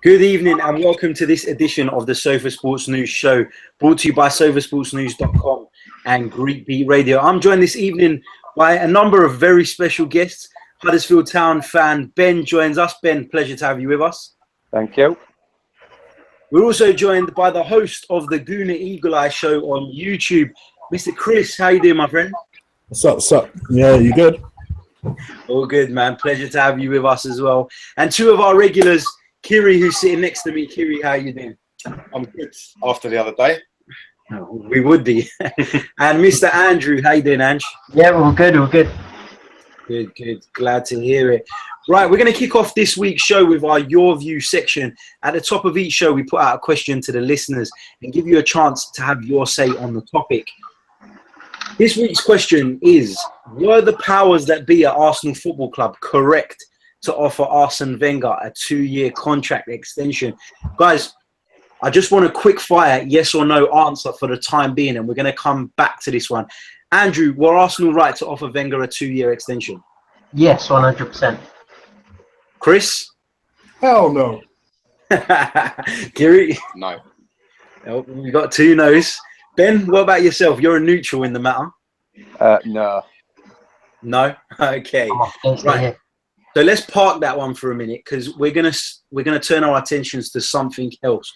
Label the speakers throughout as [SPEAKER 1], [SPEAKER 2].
[SPEAKER 1] Good evening and welcome to this edition of the Sofa Sports News Show, brought to you by sofasportsnews.com and Greek Beat Radio. I'm joined this evening by a number of very special guests. Huddersfield Town fan Ben joins us. Ben, pleasure to have you with us.
[SPEAKER 2] Thank you.
[SPEAKER 1] We're also joined by the host of the Gooner Eagle Eye show on YouTube, Mr. Chris. How you doing, my friend?
[SPEAKER 3] What's up? What's up? Yeah, you good?
[SPEAKER 1] All good, man. Pleasure to have you with us as well. And two of our regulars, Kiri, who's sitting next to me. Kiri, how you doing?
[SPEAKER 4] I'm good after the other day.
[SPEAKER 1] We would be. And Mr. Andrew, how you doing, Ange?
[SPEAKER 5] Yeah, we're good. We're good.
[SPEAKER 1] Good, good. Glad to hear it. Right, we're going to kick off this week's show with our Your View section. At the top of each show, we put out a question to the listeners and give you a chance to have your say on the topic. This week's question is, were the powers that be at Arsenal Football Club correct to offer Arsene Wenger a 2-year contract extension? Guys, I just want a quick fire yes or no answer for the time being, and we're going to come back to this one. Andrew, were Arsenal right to offer Wenger a 2-year extension?
[SPEAKER 5] Yes, 100%.
[SPEAKER 1] Chris?
[SPEAKER 3] Hell no.
[SPEAKER 1] Kiri?
[SPEAKER 4] No.
[SPEAKER 1] Oh, we got two no's. Ben, what about yourself? You're a neutral in the matter.
[SPEAKER 2] No.
[SPEAKER 1] No? Okay. Right. So let's park that one for a minute because we're gonna turn our attentions to something else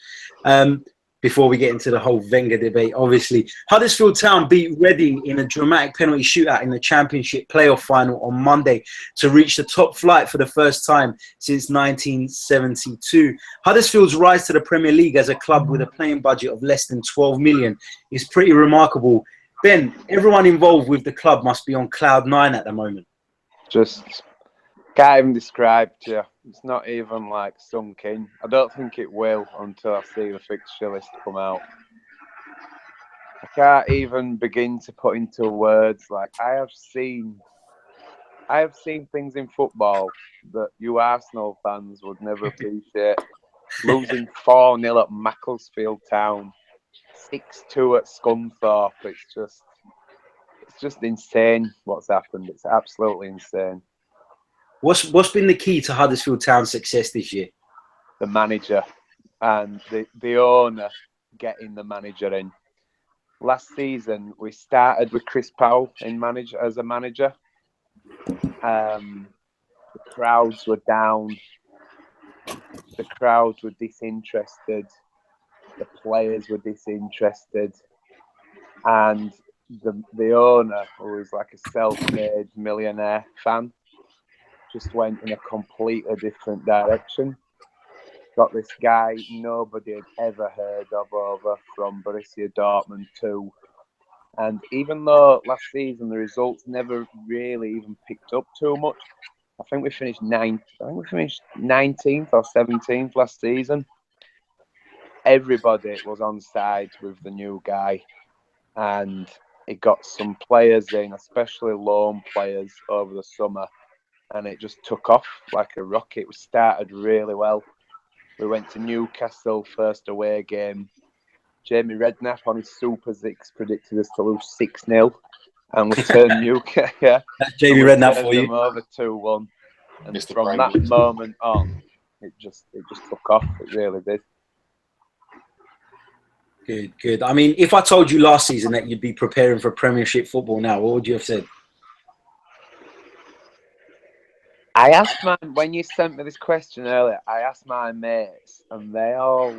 [SPEAKER 1] before we get into the whole Wenger debate. Obviously, Huddersfield Town beat Reading in a dramatic penalty shootout in the Championship playoff final on Monday to reach the top flight for the first time since 1972. Huddersfield's rise to the Premier League as a club with a playing budget of less than 12 million is pretty remarkable. Ben, everyone involved with the club must be on cloud 9 at the moment.
[SPEAKER 2] Just can't even describe to you. It's not even like sunk in. I don't think it will until I see the fixture list come out. I can't even begin to put into words. Like I have seen things in football that you Arsenal fans would never appreciate. Losing 4-0 at Macclesfield Town, 6-2 at Scunthorpe. It's just insane what's happened. It's absolutely insane.
[SPEAKER 1] What's been the key to Huddersfield Town's success this year?
[SPEAKER 2] The manager and the owner getting the manager in. Last season, we started with Chris Powell as a manager. The crowds were down. The crowds were disinterested. The players were disinterested. And the owner, who was like a self-made millionaire fan, just went in a completely different direction. Got this guy nobody had ever heard of over from Borussia Dortmund too. And even though last season the results never really even picked up too much, I think we finished 19th or 17th last season. Everybody was on side with the new guy, and it got some players in, especially loan players over the summer. And it just took off like a rocket. We started really well. We went to Newcastle, first away game. Jamie Redknapp on his Super Six predicted us to lose 6-0. And we turned Newcastle. Yeah.
[SPEAKER 1] That's Jamie Redknapp for you.
[SPEAKER 2] Over 2-1. And
[SPEAKER 4] Mr.
[SPEAKER 2] from that moment on, it just took off. It really did.
[SPEAKER 1] Good, good. I mean, if I told you last season that you'd be preparing for Premiership football now, what would you have said?
[SPEAKER 2] I asked when you sent me this question earlier, I asked my mates, and they all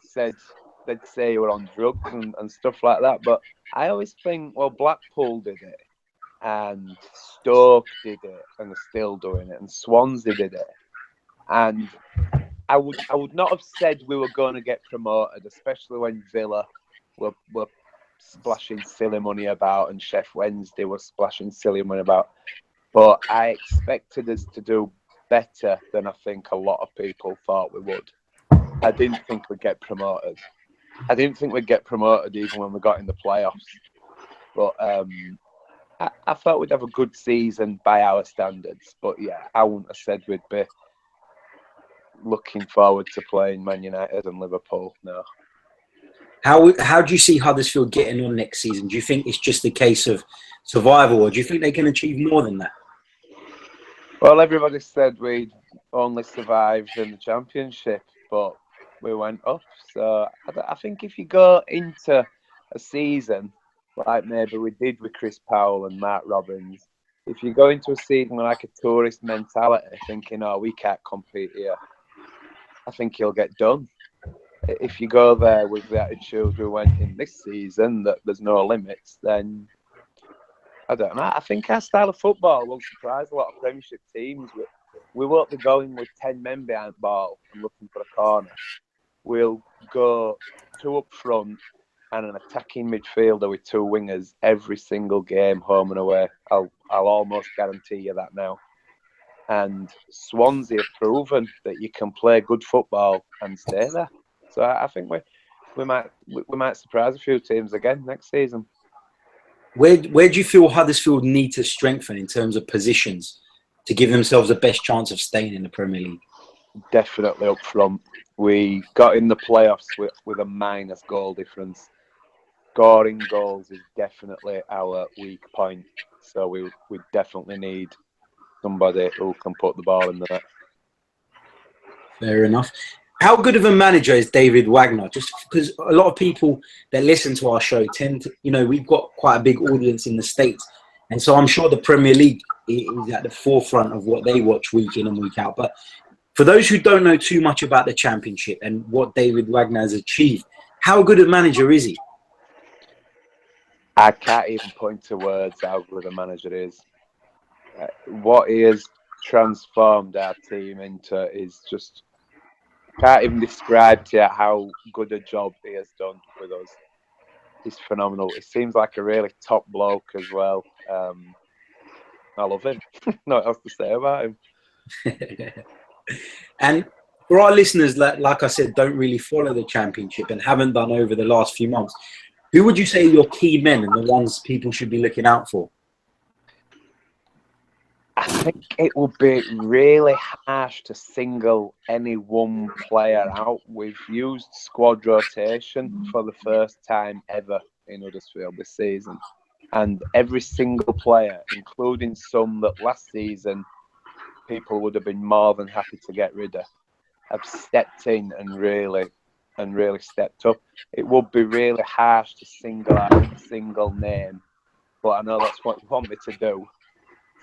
[SPEAKER 2] said they'd say you were on drugs and stuff like that. But I always think, well, Blackpool did it, and Stoke did it, and they're still doing it, and Swansea did it. And I would not have said we were going to get promoted, especially when Villa were splashing silly money about, and Chef Wednesday was splashing silly money about. But I expected us to do better than I think a lot of people thought we would. I didn't think we'd get promoted. I didn't think we'd get promoted even when we got in the playoffs. But I thought we'd have a good season by our standards. But yeah, I wouldn't have said we'd be looking forward to playing Man United and Liverpool. No.
[SPEAKER 1] How do you see Huddersfield getting on next season? Do you think it's just a case of survival, or do you think they can achieve more than that?
[SPEAKER 2] Well, everybody said we'd only survived in the Championship, but we went up. So I think if you go into a season like maybe we did with Chris Powell and Mark Robbins, if you go into a season with like a tourist mentality, thinking, "Oh, we can't compete here," I think you'll get done. If you go there with the attitude we went in this season, that there's no limits, then I don't know. I think our style of football will surprise a lot of Premiership teams. We won't be going with 10 men behind the ball and looking for a corner. We'll go 2 up front and an attacking midfielder with 2 wingers every single game, home and away. I'll almost guarantee you that now. And Swansea have proven that you can play good football and stay there. So I think we might surprise a few teams again next season.
[SPEAKER 1] Where do you feel Huddersfield need to strengthen in terms of positions to give themselves the best chance of staying in the Premier League?
[SPEAKER 2] Definitely up front. We got in the playoffs with a minus goal difference. Scoring goals is definitely our weak point. So we definitely need somebody who can put the ball in the net.
[SPEAKER 1] Fair enough. How good of a manager is David Wagner? Just because a lot of people that listen to our show tend to, we've got quite a big audience in the States. And so I'm sure the Premier League is at the forefront of what they watch week in and week out. But for those who don't know too much about the Championship and what David Wagner has achieved, how good a manager is he?
[SPEAKER 2] I can't even point to words how good a manager is. What he has transformed our team into is just... can't even describe to you how good a job he has done with us. He's phenomenal. He seems like a really top bloke as well. I love him. Not else to say about him.
[SPEAKER 1] And for our listeners, like I said, don't really follow the Championship and haven't done over the last few months, who would you say are your key men and the ones people should be looking out for?
[SPEAKER 2] I think it would be really harsh to single any one player out. We've used squad rotation for the first time ever in Huddersfield this season. And every single player, including some that last season people would have been more than happy to get rid of, have stepped in and really stepped up. It would be really harsh to single out a single name, but I know that's what you want me to do.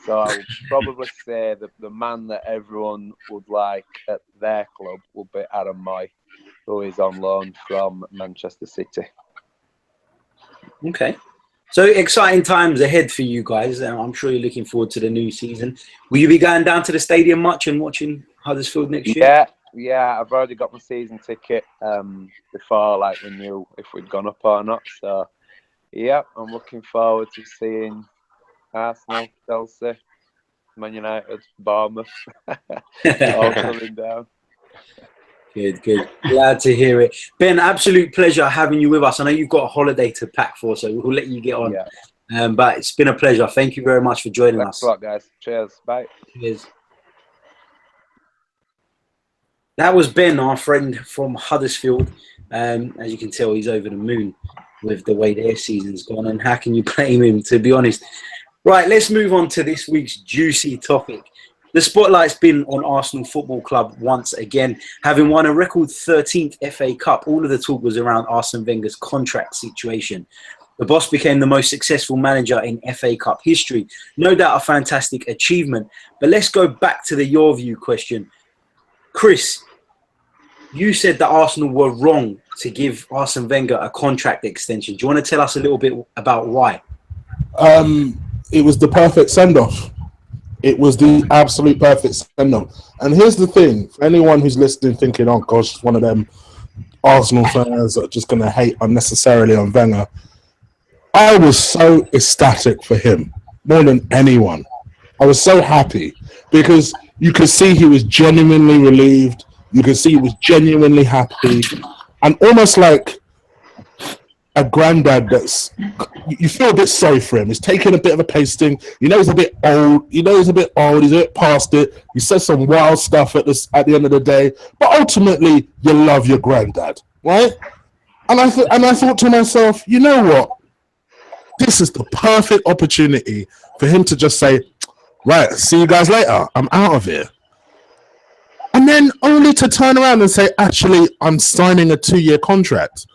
[SPEAKER 2] So I would probably say that the man that everyone would like at their club would be Aaron Moy, who is on loan from Manchester City.
[SPEAKER 1] Okay. So exciting times ahead for you guys. I'm sure you're looking forward to the new season. Will you be going down to the stadium much and watching Huddersfield next year?
[SPEAKER 2] Yeah. I've already got my season ticket before we knew if we'd gone up or not. So, yeah, I'm looking forward to seeing Arsenal, Chelsea, Man United, Bournemouth, all coming down.
[SPEAKER 1] Good. Glad to hear it. Ben, absolute pleasure having you with us. I know you've got a holiday to pack for, so we'll let you get on. Yeah. But it's been a pleasure. Thank you very much for joining us.
[SPEAKER 2] Thanks a lot, guys. Cheers. Bye.
[SPEAKER 1] Cheers. That was Ben, our friend from Huddersfield. As you can tell, he's over the moon with the way their season's gone. And how can you blame him, to be honest? Right, let's move on to this week's juicy topic. The spotlight's been on Arsenal Football Club once again, having won a record 13th FA Cup. All of the talk was around Arsene Wenger's contract situation. The boss became the most successful manager in FA Cup history. No doubt a fantastic achievement. But let's go back to the your view question. Chris, you said that Arsenal were wrong to give Arsene Wenger a contract extension. Do you want to tell us a little bit about why?
[SPEAKER 3] It was the perfect send-off. It was the absolute perfect send-off. And here's the thing, for anyone who's listening thinking, oh gosh, one of them Arsenal fans that are just going to hate unnecessarily on Wenger, I was so ecstatic for him, more than anyone. I was so happy because you could see he was genuinely relieved. You could see he was genuinely happy. And almost like a granddad you feel a bit sorry for him. He's taking a bit of a pasting. He's a bit old. He's a bit past it. He says some wild stuff at the end of the day. But ultimately, you love your granddad, right? And I thought to myself, you know what? This is the perfect opportunity for him to just say, right, see you guys later. I'm out of here. And and then only to turn around and say, actually, I'm signing a 2-year contract.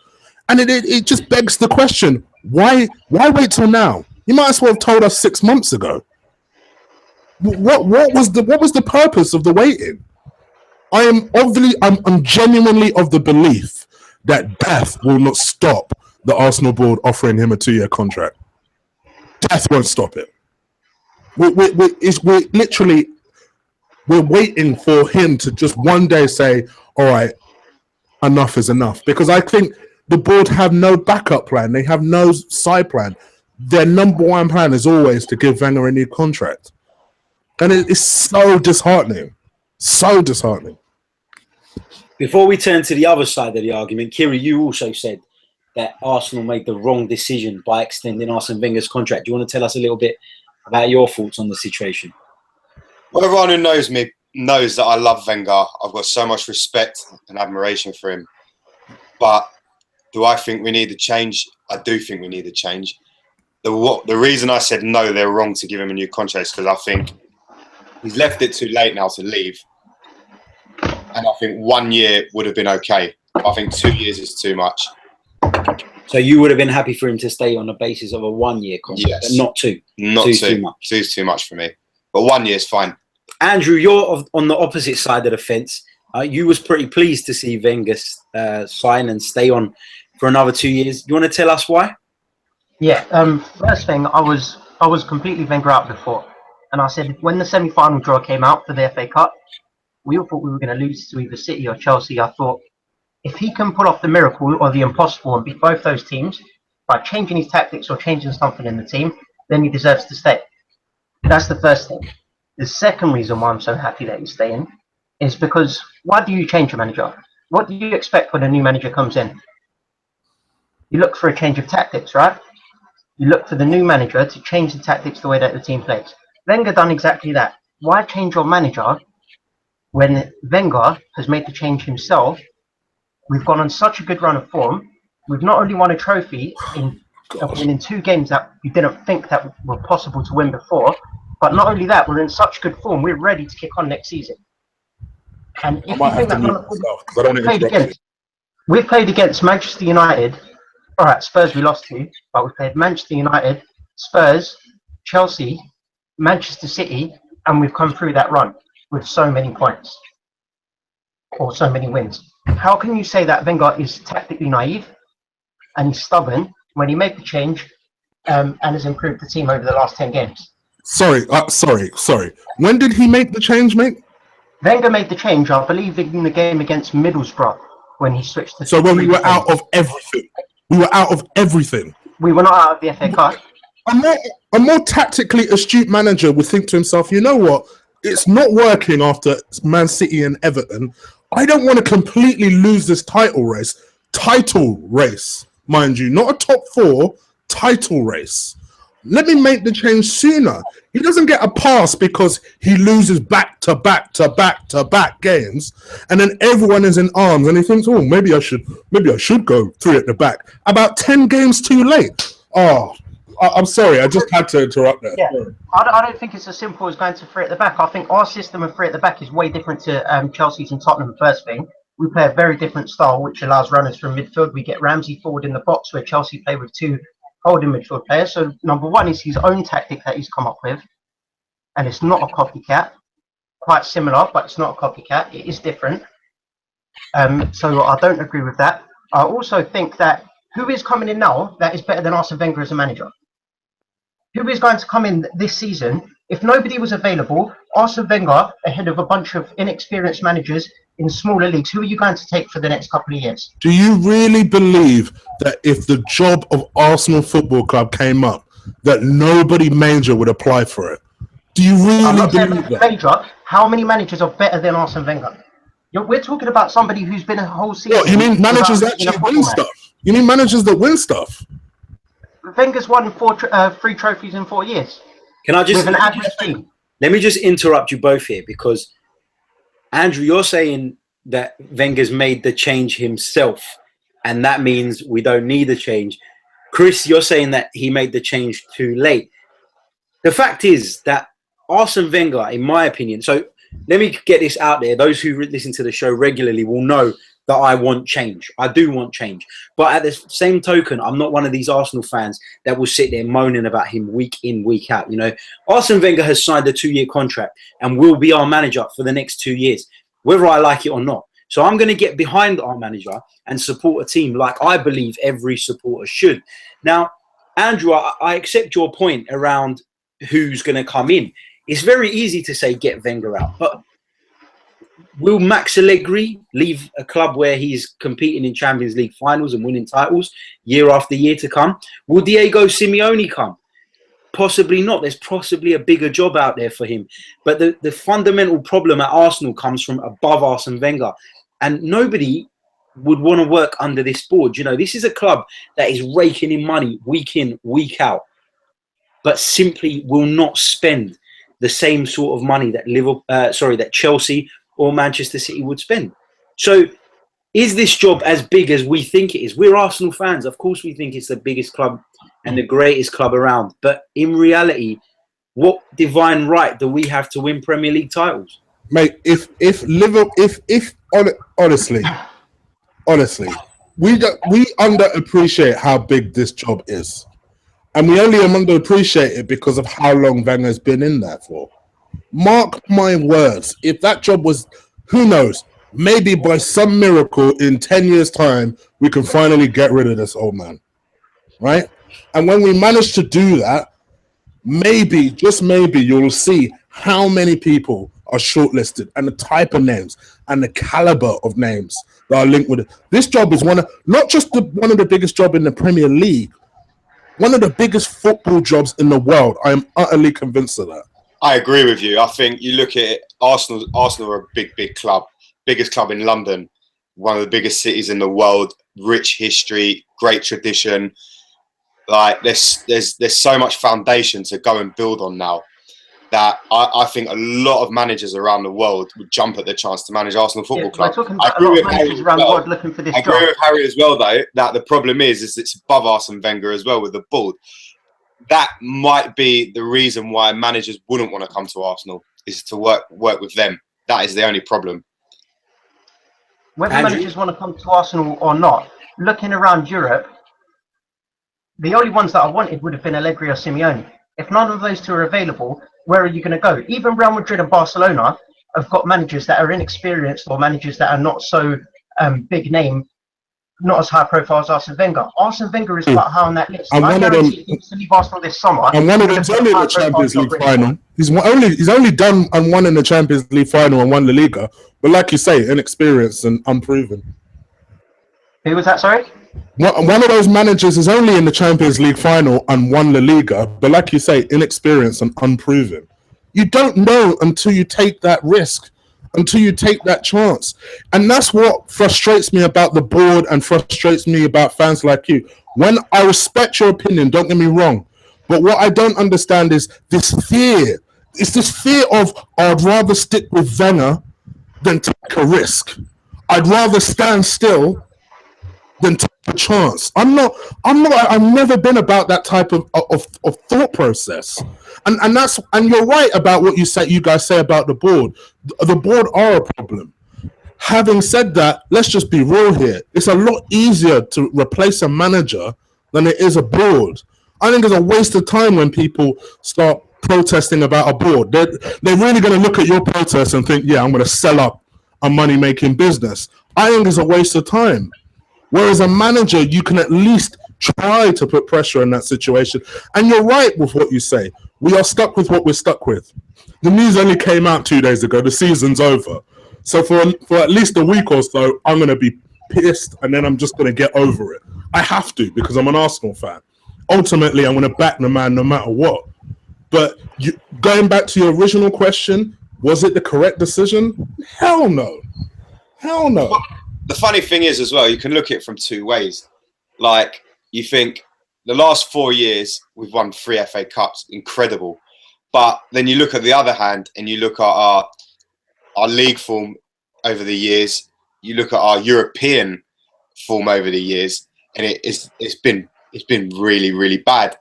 [SPEAKER 3] And it just begs the question, why wait till now? You might as well have told us 6 months ago. What was the purpose of the waiting? I'm genuinely of the belief that death will not stop the Arsenal board offering him a 2-year contract. Death won't stop it. We're waiting for him to just one day say, all right, enough is enough. Because I think the board have no backup plan. They have no side plan. Their number one plan is always to give Wenger a new contract. And it is so disheartening. So disheartening.
[SPEAKER 1] Before we turn to the other side of the argument, Kiri, you also said that Arsenal made the wrong decision by extending Arsene Wenger's contract. Do you want to tell us a little bit about your thoughts on the situation?
[SPEAKER 4] Well, everyone who knows me knows that I love Wenger. I've got so much respect and admiration for him. But do I think we need a change? I do think we need a change. The reason I said no, they're wrong to give him a new contract is because I think he's left it too late now to leave. And I think 1 year would have been okay. I think 2 years is too much.
[SPEAKER 1] So you would have been happy for him to stay on the basis of a 1-year contract,
[SPEAKER 4] yes.
[SPEAKER 1] But not two?
[SPEAKER 4] Not
[SPEAKER 1] Two's
[SPEAKER 4] two.
[SPEAKER 1] Too much.
[SPEAKER 4] Two's too much for me. But 1 year is fine.
[SPEAKER 1] Andrew, you're on the opposite side of the fence. You was pretty pleased to see Wenger sign and stay on for another 2 years. You want to tell us why?
[SPEAKER 5] Yeah. First thing, I was completely Wenger out before, and I said when the semi-final draw came out for the FA Cup, we all thought we were going to lose to either City or Chelsea. I thought if he can pull off the miracle or the impossible and beat both those teams by changing his tactics or changing something in the team, then he deserves to stay. That's the first thing. The second reason why I'm so happy that he's staying is because why do you change a manager? What do you expect when a new manager comes in? You look for a change of tactics, right? You look for the new manager to change the tactics the way that the team plays. Wenger done exactly that. Why change your manager when Wenger has made the change himself? We've gone on such a good run of form. We've not only won a trophy in 2 games that we didn't think that were possible to win before, but not only that, we're in such good form, we're ready to kick on next season. And if you think that we've played against Manchester United, all right, Spurs we lost to, but we've played Manchester United, Spurs, Chelsea, Manchester City, and we've come through that run with so many points or so many wins. How can you say that Wenger is tactically naive and he's stubborn when he made the change and has improved the team over the last 10 games?
[SPEAKER 3] Sorry. When did he make the change, mate?
[SPEAKER 5] Wenger made the change, I believe, in the game against Middlesbrough when he switched to...
[SPEAKER 3] So when we were out of everything. We were out of everything.
[SPEAKER 5] We were not out of the FA Cup.
[SPEAKER 3] A more tactically astute manager would think to himself, you know what? It's not working after Man City and Everton. I don't want to completely lose this title race. Title race, mind you. Not a top 4, title race. Let me make the change sooner. He doesn't get a pass because he loses back-to-back games, and then everyone is in arms, and he thinks, oh, maybe I should go 3 at the back. About 10 games too late. Oh, I'm sorry. I just had to interrupt there.
[SPEAKER 5] Yeah, I don't think it's as simple as going to 3 at the back. I think our system of 3 at the back is way different to Chelsea's and Tottenham. First thing, we play a very different style, which allows runners from midfield. We get Ramsey forward in the box, where Chelsea play with 2 holding midfield players. So number one is his own tactic that he's come up with, and it's not a copycat. Quite similar, but it's not a copycat. It is different. So I don't agree with that. I also think that who is coming in now that is better than Arsene Wenger as a manager? Who is going to come in this season? If nobody was available, Arsene Wenger ahead of a bunch of inexperienced managers in smaller leagues, who are you going to take for the next couple of years?
[SPEAKER 3] Do you really believe that if the job of Arsenal Football Club came up, that nobody major would apply for it? Do you really believe that?
[SPEAKER 5] Major, how many managers are better than Arsene Wenger? We're talking about somebody who's been a whole season.
[SPEAKER 3] What, you mean managers that actually win stuff? You mean managers that win stuff?
[SPEAKER 5] Wenger's won 3 trophies in 4 years.
[SPEAKER 1] Can I just...
[SPEAKER 5] With an average team.
[SPEAKER 1] Let me just interrupt you both here, because Andrew, you're saying that Wenger's made the change himself, and that means we don't need a change. Chris, you're saying that he made the change too late. The fact is that Arsene Wenger, in my opinion, so let me get this out there. Those who listen to the show regularly will know that I want change. I do want change. But at the same token, I'm not one of these Arsenal fans that will sit there moaning about him week in, week out. You know, Arsene Wenger has signed a 2-year contract and will be our manager for the next 2 years, whether I like it or not. So I'm going to get behind our manager and support a team like I believe every supporter should. Now, Andrew, I accept your point around who's going to come in. It's very easy to say get Wenger out, but will Max Allegri leave a club where he's competing in Champions League finals and winning titles year after year to come? Will Diego Simeone come? Possibly not. There's possibly a bigger job out there for him. But the fundamental problem at Arsenal comes from above Arsene Wenger. And nobody would want to work under this board. You know, this is a club that is raking in money week in, week out, but simply will not spend the same sort of money that that Chelsea or Manchester City would spend. So is this job as big as we think it is? We're Arsenal fans. Of course we think it's the biggest club and the greatest club around. But in reality, what divine right do we have to win Premier League titles?
[SPEAKER 3] Mate, honestly, we underappreciate how big this job is. And we only underappreciate it because of how long Wenger's been in there for. Mark my words, if that job was, who knows, maybe by some miracle in 10 years' time, we can finally get rid of this old man, right? And when we manage to do that, maybe, just maybe, you'll see how many people are shortlisted and the type of names and the caliber of names that are linked with it. This job is not just one of the biggest jobs in the Premier League, one of the biggest football jobs in the world. I am utterly convinced of that.
[SPEAKER 4] I agree with you. I think you look at it, Arsenal are a big club, biggest club in London, one of the biggest cities in the world, rich history, great tradition. Like there's so much foundation to go and build on now that I think a lot of managers around the world would jump at the chance to manage Arsenal Football Club.
[SPEAKER 5] I agree with Harry around the world looking for this job.
[SPEAKER 4] I agree with Harry as well, though, that the problem is it's above Arsene Wenger as well with the board. That might be the reason why managers wouldn't want to come to Arsenal, is to work with them. That is the only problem.
[SPEAKER 5] Whether managers want to come to Arsenal or not, looking around Europe, the only ones that I wanted would have been Allegri or Simeone. If none of those two are available, where are you going to go? Even Real Madrid and Barcelona have got managers that are inexperienced or managers that are not so big name, not as high profile as Arsene Wenger. Arsene Wenger is quite high on that list.
[SPEAKER 3] And
[SPEAKER 5] I guarantee if he was to leave Arsenal this summer,
[SPEAKER 3] and one of them's only in the Champions League final. He's only done and won in the Champions League final and won the Liga. But like you say, inexperienced and unproven.
[SPEAKER 5] Who was that, sorry?
[SPEAKER 3] One of those managers is only in the Champions League final and won La Liga, but like you say, inexperienced and unproven. You don't know until you take that risk, until you take that chance. And that's what frustrates me about the board and frustrates me about fans like you. When I respect your opinion, don't get me wrong, but what I don't understand is this fear. It's this fear of, I'd rather stick with Wenger than take a risk. I'd rather stand still than take a chance. I've never been about that type of thought process. And you're right about what you guys say about the board. The board are a problem. Having said that, let's just be real here. It's a lot easier to replace a manager than it is a board. I think it's a waste of time when people start protesting about a board. They're really going to look at your protest and think, yeah, I'm going to sell up a money-making business. I think it's a waste of time. Whereas a manager, you can at least try to put pressure in that situation. And you're right with what you say. We are stuck with what we're stuck with. The news only came out 2 days ago. The season's over. So for at least a week or so, I'm going to be pissed and then I'm just going to get over it. I have to because I'm an Arsenal fan. Ultimately, I'm going to back the man no matter what. But going back to your original question, was it the correct decision? Hell no. Hell no.
[SPEAKER 4] The funny thing is as well, you can look at it from two ways. Like, you think the last 4 years, we've won 3 FA Cups. Incredible. But then you look at the other hand and you look at our league form over the years. You look at our European form over the years, and it's been really, really bad.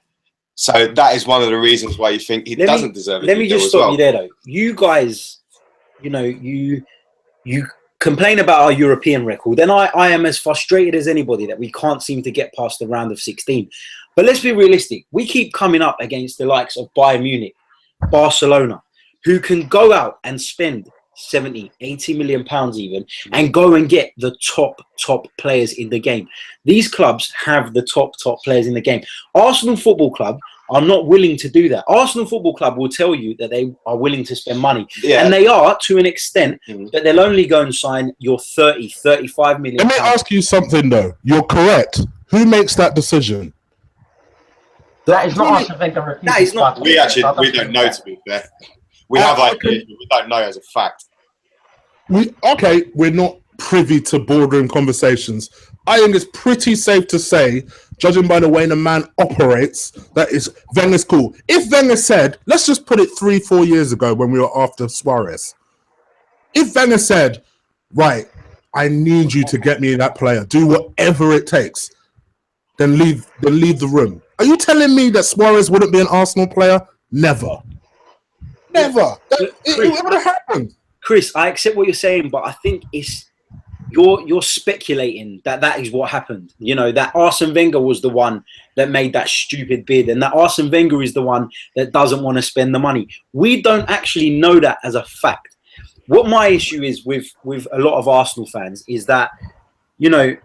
[SPEAKER 4] So that is one of the reasons why you think he doesn't deserve it.
[SPEAKER 1] Let me just stop you there, though. You guys you know, you complain about our European record, and I am as frustrated as anybody that we can't seem to get past the round of 16. But let's be realistic. We keep coming up against the likes of Bayern Munich, Barcelona, who can go out and spend 70, 80 million pounds even, and go and get the top players in the game. These clubs have the top players in the game. Arsenal Football Club are not willing to do that. Arsenal Football Club will tell you that they are willing to spend money. Yeah. And they are, to an extent, that they'll only go and sign your 30, 35 million.
[SPEAKER 3] Let me ask you something, though. You're correct. Who makes that decision?
[SPEAKER 5] That is not Arsene Wenger.
[SPEAKER 1] That is not.
[SPEAKER 4] We don't know, to be fair. We have ideas, but we don't know as a fact.
[SPEAKER 3] We're not privy to boardroom conversations. I think it's pretty safe to say, judging by the way the man operates, that is Wenger's cool. If Wenger said, let's just put it 3-4 years ago when we were after Suarez. If Wenger said, right, I need you to get me that player, do whatever it takes, then leave the room. Are you telling me that Suarez wouldn't be an Arsenal player? Never. Never. It would have happened.
[SPEAKER 1] Chris, I accept what you're saying, but I think it's you're speculating that is what happened. You know, that Arsene Wenger was the one that made that stupid bid, and that Arsene Wenger is the one that doesn't want to spend the money. We don't actually know that as a fact. What my issue is with a lot of Arsenal fans is that, you know,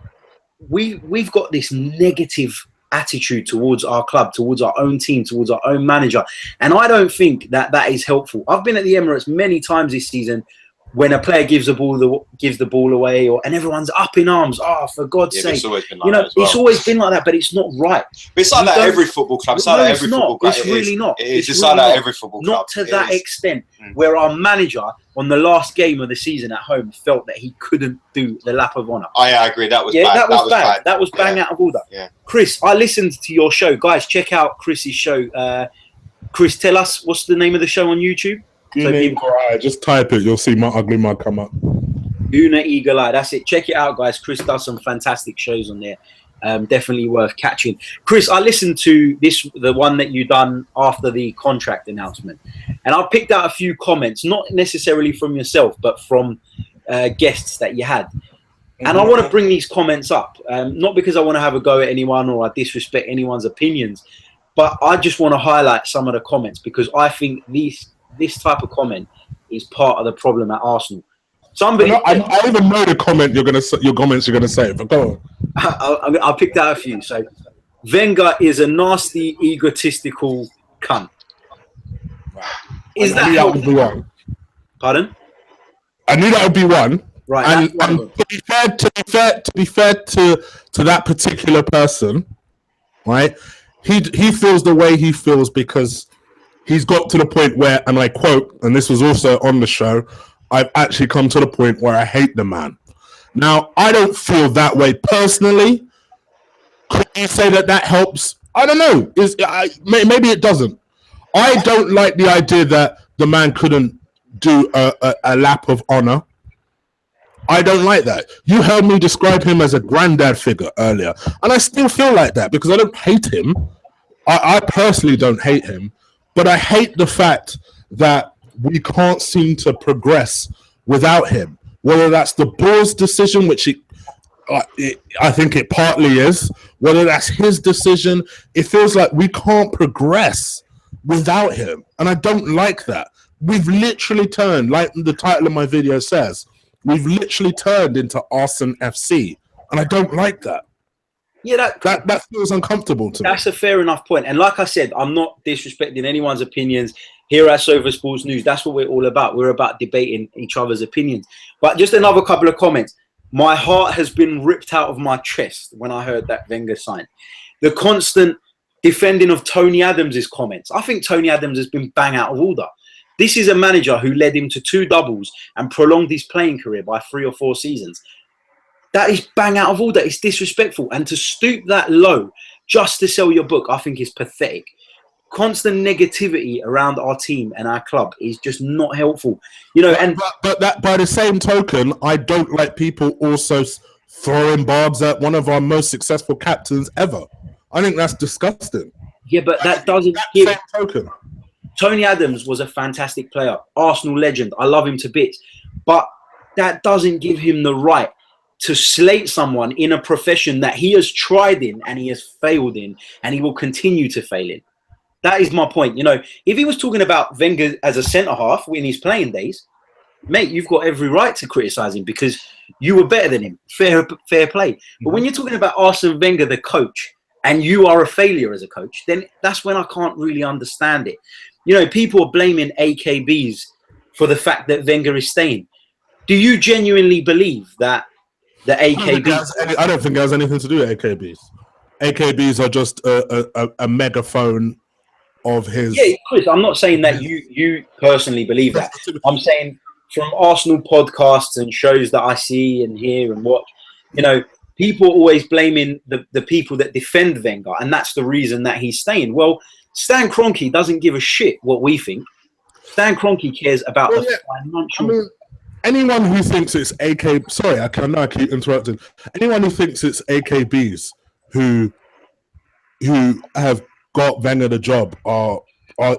[SPEAKER 1] we've got this negative attitude towards our club, towards our own team, towards our own manager, and I don't think that is helpful. I've been at the Emirates many times this season when a player gives the ball away, and everyone's up in arms. Oh, for God's sake!
[SPEAKER 4] It's always been like that as well.
[SPEAKER 1] It's always been like that, but it's not right.
[SPEAKER 4] But it's like that at every football club. It's like that every football club.
[SPEAKER 1] It's really not.
[SPEAKER 4] It's like that at every football club.
[SPEAKER 1] Not to that extent, where our manager on the last game of the season at home felt that he couldn't do the lap of honour.
[SPEAKER 4] I agree. That was bad.
[SPEAKER 1] That was bad. That was bang out of order.
[SPEAKER 4] Yeah.
[SPEAKER 1] Chris, I listened to your show. Guys, check out Chris's show. Chris, tell us what's the name of the show on YouTube.
[SPEAKER 3] Gooner Eagle Eye. Just type it. You'll see my ugly mug come up.
[SPEAKER 1] Gooner Eagle Eye. That's it. Check it out, guys. Chris does some fantastic shows on there. Definitely worth catching. Chris, I listened to the one that you done after the contract announcement, and I picked out a few comments, not necessarily from yourself, but from guests that you had. And I want to bring these comments up, not because I want to have a go at anyone or I disrespect anyone's opinions, but I just want to highlight some of the comments because I think this type of comment is part of the problem at Arsenal.
[SPEAKER 3] I even know the comment your comments you're gonna say, but go
[SPEAKER 1] on. I picked out a few. So, Wenger is a nasty, egotistical cunt. Is that
[SPEAKER 3] would be one?
[SPEAKER 1] Pardon?
[SPEAKER 3] I knew that would be one.
[SPEAKER 1] Right.
[SPEAKER 3] And to be fair to that particular person, right? He feels the way he feels because he's got to the point where, and I quote, and this was also on the show, I've actually come to the point where I hate the man. Now, I don't feel that way personally. Could you say that helps? I don't know. Maybe it doesn't. I don't like the idea that the man couldn't do a lap of honor. I don't like that. You heard me describe him as a granddad figure earlier, and I still feel like that because I don't hate him. I personally don't hate him. But I hate the fact that we can't seem to progress without him. Whether that's the board's decision, which I think it partly is, whether that's his decision, it feels like we can't progress without him. And I don't like that. We've literally turned, like the title of my video says, we've literally turned into Arsenal FC. And I don't like that.
[SPEAKER 1] Yeah,
[SPEAKER 3] that feels uncomfortable to me.
[SPEAKER 1] That's a fair enough point. And like I said, I'm not disrespecting anyone's opinions here at Sofa Sports News. That's what we're all about. We're about debating each other's opinions. But just another couple of comments. My heart has been ripped out of my chest when I heard that Wenger signed. The constant defending of Tony Adams' comments. I think Tony Adams has been bang out of order. This is a manager who led him to 2 doubles and prolonged his playing career by 3 or 4 seasons. That is bang out of order. It's disrespectful. And to stoop that low just to sell your book, I think is pathetic. Constant negativity around our team and our club is just not helpful. You know,
[SPEAKER 3] but that by the same token, I don't like people also throwing barbs at one of our most successful captains ever. I think that's disgusting.
[SPEAKER 1] Yeah, but that doesn't
[SPEAKER 3] give... Same token.
[SPEAKER 1] Tony Adams was a fantastic player, Arsenal legend. I love him to bits. But that doesn't give him the right to slate someone in a profession that he has tried in and he has failed in and he will continue to fail in. That is my point. You know, if he was talking about Wenger as a centre-half in his playing days, mate, you've got every right to criticise him because you were better than him. Fair play. But when you're talking about Arsene Wenger, the coach, and you are a failure as a coach, then that's when I can't really understand it. You know, people are blaming AKBs for the fact that Wenger is staying. Do you genuinely believe that the AKBs...
[SPEAKER 3] I don't think it has anything to do with AKBs. AKBs are just a megaphone of his...
[SPEAKER 1] Yeah, Chris, I'm not saying that you personally believe that. I'm saying from Arsenal podcasts and shows that I see and hear and watch, you know, people are always blaming the people that defend Wenger, and that's the reason that he's staying. Well, Stan Kroenke doesn't give a shit what we think. Stan Kroenke cares about the financial...
[SPEAKER 3] I mean, anyone who thinks it's AK... Sorry, I keep interrupting. Anyone who thinks it's AKBs who have got Wenger the job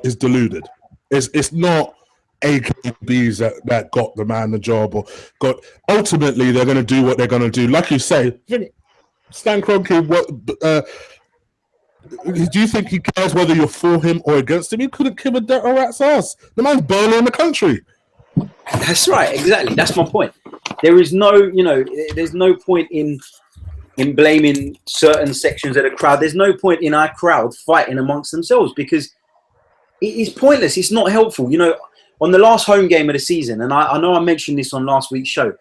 [SPEAKER 3] is deluded. It's not AKBs that got the man the job or got... Ultimately, they're going to do what they're going to do. Like you say, Stan Kroenke... do you think he cares whether you're for him or against him? He couldn't give a rat's ass. The man's barely in the country.
[SPEAKER 1] That's right, exactly. That's my point. There is no, you know, there's no point in blaming certain sections of the crowd. There's no point in our crowd fighting amongst themselves because it is pointless. It's not helpful. You know, on the last home game of the season, and I know I mentioned this on last week's show,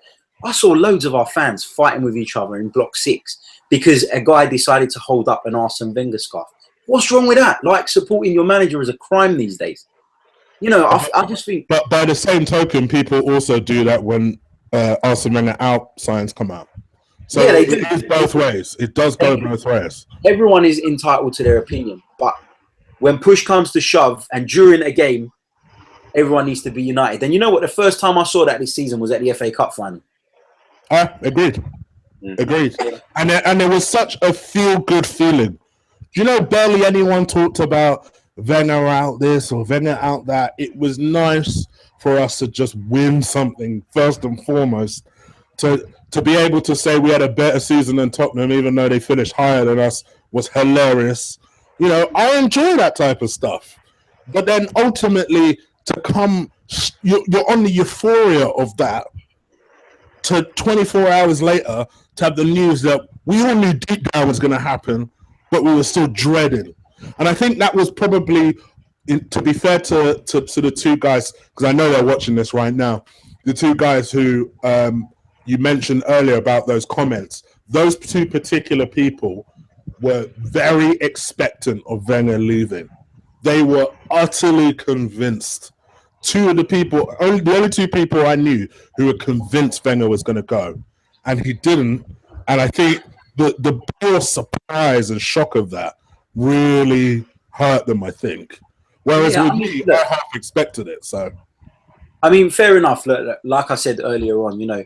[SPEAKER 1] I saw loads of our fans fighting with each other in Block 6 because a guy decided to hold up an Arsene Wenger scarf. What's wrong with that? Like, supporting your manager is a crime these days. You know, I just think... But
[SPEAKER 3] by the same token, people also do that when Arsene Wenger out signs come out. So yeah, they do. It is both ways. It does go both ways.
[SPEAKER 1] Everyone is entitled to their opinion. But when push comes to shove and during a game, everyone needs to be united. And you know what? The first time I saw that this season was at the FA Cup final.
[SPEAKER 3] Agreed. Agreed. And there was such a feel-good feeling. You know, barely anyone talked about Wenger out this or Wenger out that. It was nice for us to just win something, first and foremost. To be able to say we had a better season than Tottenham, even though they finished higher than us, was hilarious. You know, I enjoy that type of stuff. But then ultimately, to come, you're on the euphoria of that, to 24 hours later, to have the news that we all knew deep down was going to happen, but we were still dreading. And I think that was probably, to be fair to the two guys, because I know they're watching this right now, the two guys who you mentioned earlier about those comments, those two particular people were very expectant of Wenger leaving. They were utterly convinced. The only two people I knew who were convinced Wenger was going to go, and he didn't. And I think the pure surprise and shock of that really hurt them, I think. Whereas with me, I half expected it. So,
[SPEAKER 1] I mean, fair enough. Look, like I said earlier on, you know,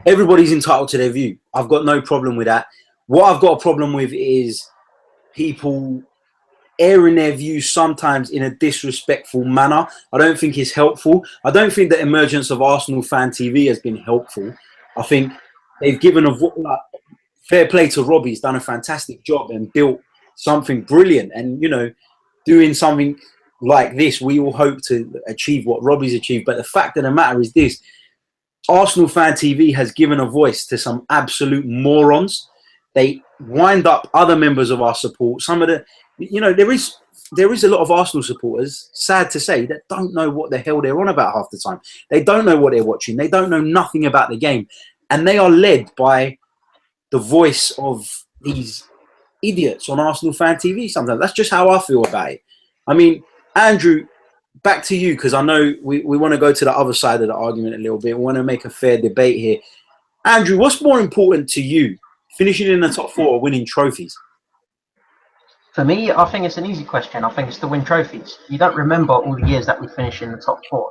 [SPEAKER 1] everybody's entitled to their view. I've got no problem with that. What I've got a problem with is people airing their views sometimes in a disrespectful manner. I don't think it's helpful. I don't think the emergence of Arsenal Fan TV has been helpful. I think they've given fair play to Robbie. He's done a fantastic job and built something brilliant. And, you know, doing something like this, we all hope to achieve what Robbie's achieved. But the fact of the matter is this: Arsenal Fan TV has given a voice to some absolute morons. They wind up other members of our support. Some of the, you know, there is a lot of Arsenal supporters, sad to say, that don't know what the hell they're on about half the time. They don't know what they're watching. They don't know nothing about the game. And they are led by the voice of these idiots on Arsenal Fan TV sometimes. That's just how I feel about it. I mean, Andrew, back to you, because I know we want to go to the other side of the argument a little bit. We want to make a fair debate here. Andrew, what's more important to you, finishing in the top 4 or winning trophies?
[SPEAKER 5] For me, I think it's an easy question. I think it's to win trophies. You don't remember all the years that we finished in the top 4.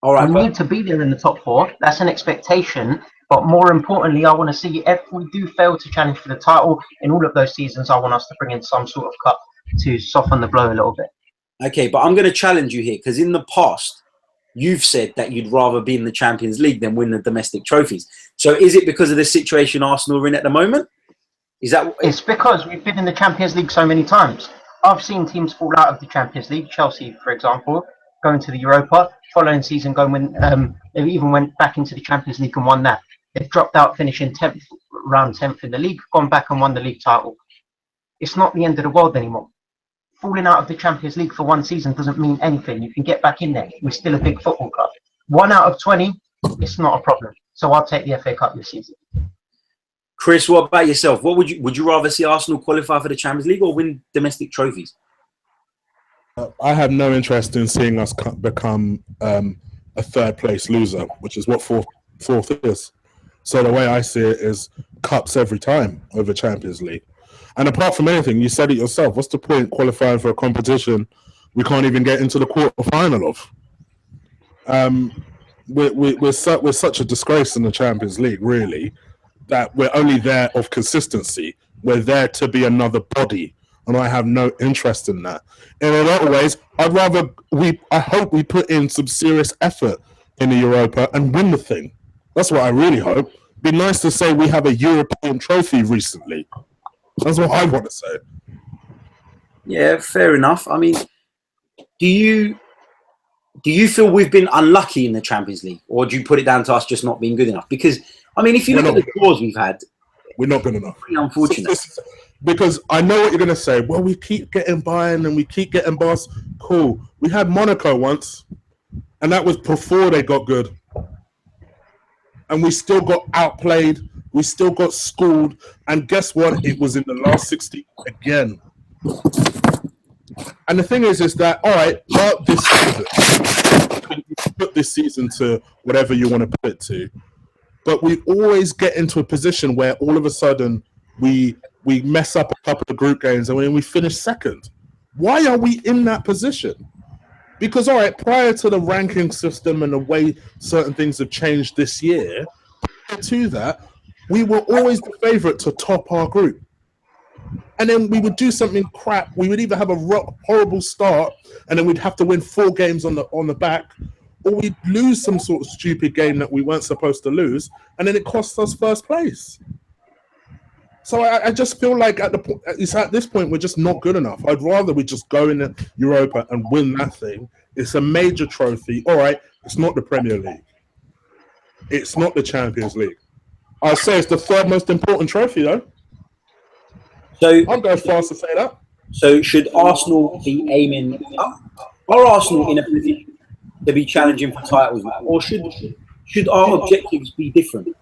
[SPEAKER 1] All right,
[SPEAKER 5] we need to be there in the top 4. That's an expectation. But more importantly, I want to see if we do fail to challenge for the title in all of those seasons, I want us to bring in some sort of cup to soften the blow a little bit.
[SPEAKER 1] Okay, but I'm going to challenge you here because in the past, you've said that you'd rather be in the Champions League than win the domestic trophies. So is it because of the situation Arsenal are in at the moment? Is that?
[SPEAKER 5] It's because we've been in the Champions League so many times. I've seen teams fall out of the Champions League. Chelsea, for example, going to the Europa, following season going when they even went back into the Champions League and won that. They've dropped out, finishing 10th, round 10th in the league, gone back and won the league title. It's not the end of the world anymore. Falling out of the Champions League for one season doesn't mean anything. You can get back in there. We're still a big football club. 1 out of 20, it's not a problem. So I'll take the FA Cup this season.
[SPEAKER 1] Chris, what about yourself? What would you rather see Arsenal qualify for the Champions League or win domestic trophies?
[SPEAKER 3] I have no interest in seeing us become a third place loser, which is what fourth is. So the way I see it is cups every time over Champions League. And apart from anything, you said it yourself. What's the point qualifying for a competition we can't even get into the quarterfinal of? We're such a disgrace in the Champions League, really, that we're only there of consistency. We're there to be another body, and I have no interest in that. In a lot of ways, I hope we put in some serious effort in the Europa and win the thing. That's what I really hope. Be nice to say we have a European trophy recently. That's what I want to say.
[SPEAKER 1] Yeah, fair enough. I mean, do you feel we've been unlucky in the Champions League, or do you put it down to us just not being good enough? Because, I mean, if you look at the draws we've had,
[SPEAKER 3] we're not good enough.
[SPEAKER 1] Pretty unfortunate.
[SPEAKER 3] Because I know what you're going to say. Well, we keep getting Bayern and we keep getting Barca. Cool. We had Monaco once, and that was before they got good. And we still got outplayed. We still got schooled. And guess what? It was in the last 60 again. And the thing is that, all right, this season, put this season to whatever you want to put it to. But we always get into a position where all of a sudden we mess up a couple of group games and we finish second. Why are we in that position? Because, all right, prior to the ranking system and the way certain things have changed this year, prior to that, we were always the favourite to top our group. And then we would do something crap. We would either have a horrible start and then we'd have to win 4 games on the back, or we'd lose some sort of stupid game that we weren't supposed to lose, and then it costs us first place. So I just feel like at this point we're just not good enough. I'd rather we just go in the Europa and win that thing. It's a major trophy. All right, it's not the Premier League. It's not the Champions League. I'll say it's the third most important trophy, though.
[SPEAKER 1] So
[SPEAKER 3] I'm going fast to say that.
[SPEAKER 1] So should Arsenal be aiming? Are Arsenal in a position to be challenging for titles now, or should our objectives be different?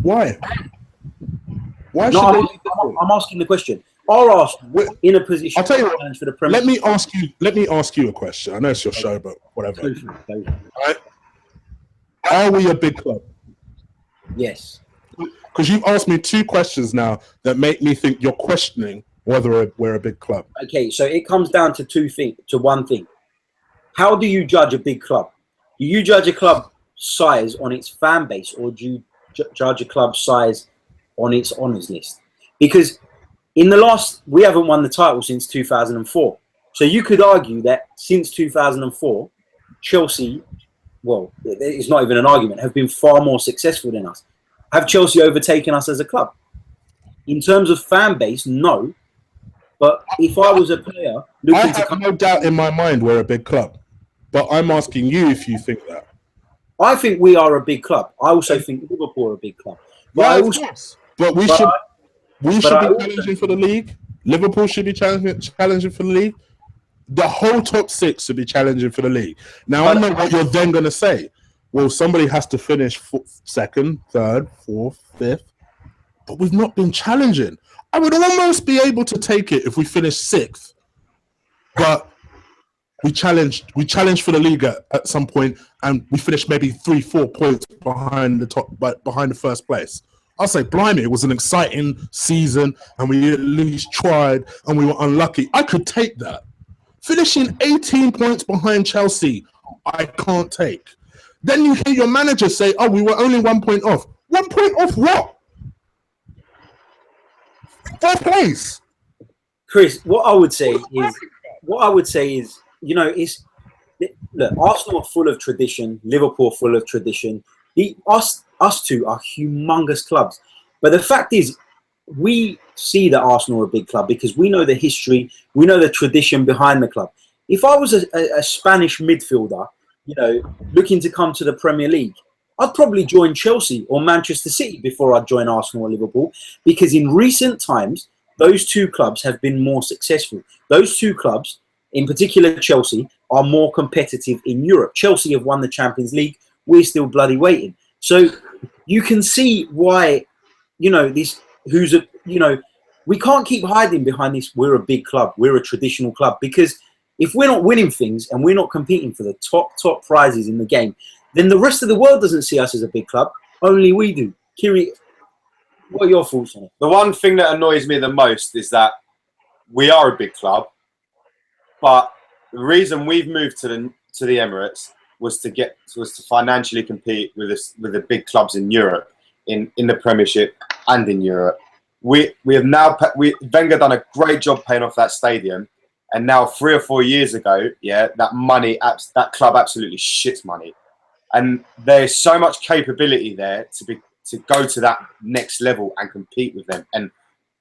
[SPEAKER 3] Why? Why should they be different?
[SPEAKER 1] I'm asking the question. Are Arsenal in a position
[SPEAKER 3] I'll tell you
[SPEAKER 1] to challenge for the Premier
[SPEAKER 3] League? Let me ask you a question. I know it's your show, but whatever. All right. Are we a big club?
[SPEAKER 1] Yes.
[SPEAKER 3] Because you've asked me 2 questions now that make me think you're questioning whether we're a big club.
[SPEAKER 1] Okay, so it comes down to one thing. How do you judge a big club? Do you judge a club size on its fan base, or do you judge a club size on its honours list? Because we haven't won the title since 2004. So you could argue that since 2004, Chelsea, well, it's not even an argument, have been far more successful than us. Have Chelsea overtaken us as a club? In terms of fan base, no. But if I was a player...
[SPEAKER 3] I have no doubt in my mind we're a big club. But I'm asking you if you think that.
[SPEAKER 1] I think we are a big club. I also think Liverpool are a big club. But
[SPEAKER 3] we should be challenging for the league. Liverpool should be challenging for the league. The whole top 6 should be challenging for the league. Now, I know what you're then going to say. Well, somebody has to finish 2nd, 3rd, 4th, 5th. But we've not been challenging. I would almost be able to take it if we finished 6th. But we challenged for the league at some point, and we finished maybe 3-4 points behind the first place. I'll say, blimey, it was an exciting season, and we at least tried, and we were unlucky. I could take that. Finishing 18 points behind Chelsea, I can't take. Then you hear your manager say, oh, we were only 1 point off. 1 point off what? 4th place.
[SPEAKER 1] Chris, what I would say is what I would say is, look, Arsenal are full of tradition. Liverpool are full of tradition. Us two are humongous clubs. But the fact is, we see that Arsenal are a big club because we know the history, we know the tradition behind the club. If I was a Spanish midfielder, looking to come to the Premier League, I'd probably join Chelsea or Manchester City before I'd join Arsenal or Liverpool, because in recent times, those two clubs have been more successful. Those two clubs, in particular Chelsea, are more competitive in Europe. Chelsea have won the Champions League. We're still bloody waiting. So you can see why, we can't keep hiding behind this. We're a big club. We're a traditional club. Because if we're not winning things and we're not competing for the top prizes in the game, then the rest of the world doesn't see us as a big club. Only we do. Kiri, what are your thoughts on it?
[SPEAKER 4] The one thing that annoys me the most is that we are a big club, but the reason we've moved to the Emirates was to financially compete with the big clubs in Europe, in the Premiership and in Europe. Wenger done a great job paying off that stadium, and now 3 or 4 years ago, that club absolutely shits money, and there's so much capability there to go to that next level and compete with them, and